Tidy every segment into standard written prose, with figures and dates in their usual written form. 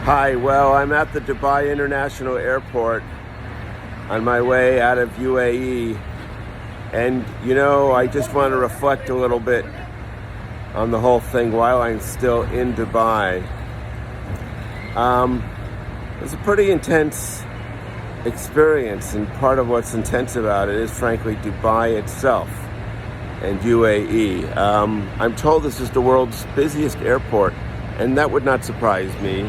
Hi, well, I'm at the Dubai International Airport on my way out of UAE, and I just want to reflect a little bit on the whole thing while I'm still in Dubai. It was a pretty intense experience, and part of what's intense about it is, frankly, Dubai itself and UAE. I'm told this is the world's busiest airport, and that would not surprise me.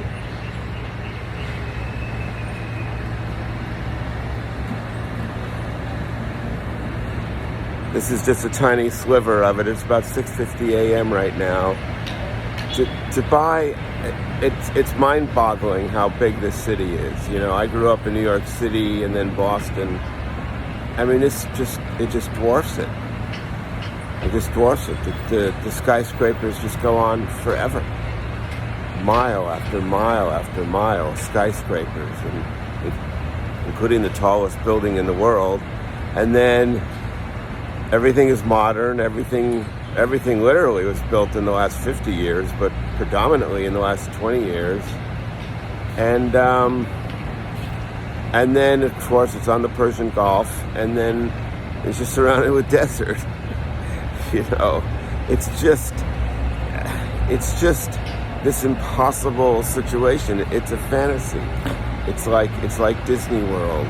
This is just a tiny sliver of it. It's about 6:50 a.m. right now. Dubai, it's mind-boggling how big this city is. I grew up in New York City and then Boston. I mean, it just dwarfs it. It just dwarfs it. The skyscrapers just go on forever. Mile after mile after mile, skyscrapers, including the tallest building in the world. And then everything is modern. Everything literally was built in the last 50 years, but predominantly in the last 20 years. And then, of course, it's on the Persian Gulf, and then it's just surrounded with desert. It's just this impossible situation. It's a fantasy. It's like Disneyworld.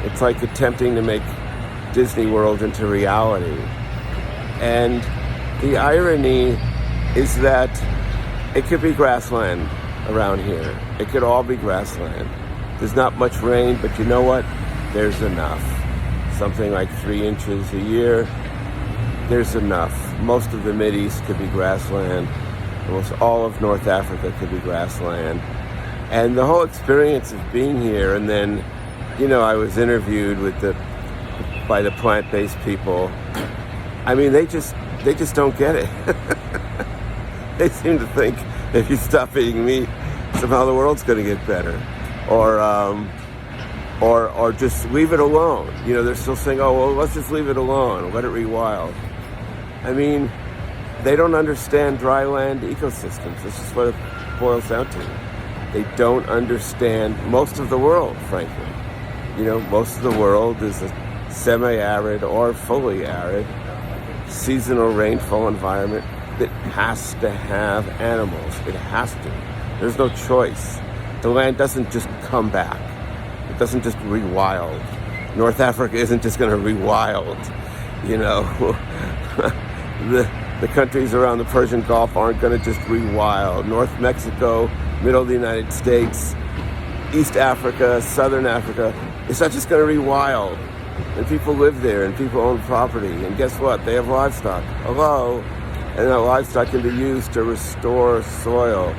It's like attempting to make Disneyworld into reality. And the irony is that it could be grassland around here. It could all be grassland. There's not much rain, but you know what? There's enough. Something like 3 inches a year. There's enough. Most of the Mideast could be grassland. Almost all of North Africa could be grassland. And the whole experience of being here, and then I was interviewed by the plant-based people. I mean, they just don't get it. They seem to think if you stop eating meat, somehow the world's going to get better, or just leave it alone. They're still saying, "Oh, well, let's just leave it alone, let it rewild." I mean, they don't understand dry land ecosystems. This is what it boils down to. They don't understand most of the world, frankly. Most of the world is a semi-arid or fully arid seasonal rainfall environment that has to have animals. It has to. There's no choice. The land doesn't just come back. It doesn't just rewild. North Africa isn't just going to rewild. The countries around the Persian Gulf aren't going to just rewild. North Mexico, middle of the United States, East Africa, Southern Africa, it's not just going to rewild. And people live there, and people own property. And guess what? They have livestock. Hello? And that livestock can be used to restore soil,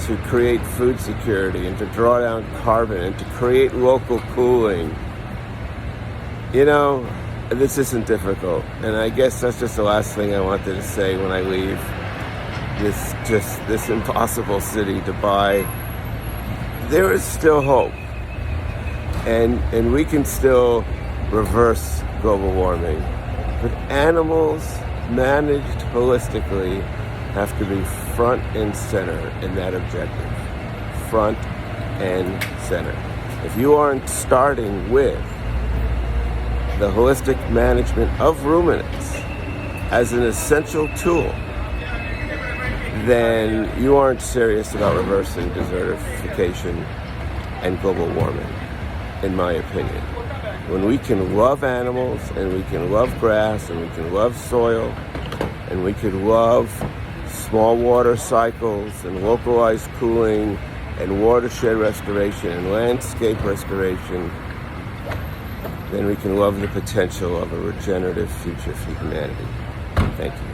to create food security, and to draw down carbon, and to create local cooling. This isn't difficult. And I guess that's just the last thing I wanted to say when I leave this impossible city, Dubai. There is still hope. And we can still reverse global warming. But animals managed holistically have to be front and center in that objective. Front and center. If you aren't starting with the holistic management of ruminants as an essential tool, then you aren't serious about reversing desertification and global warming, in my opinion. When we can love animals, and we can love grass, and we can love soil, and we can love small water cycles, and localized cooling, and watershed restoration, and landscape restoration, then we can love the potential of a regenerative future for humanity. Thank you.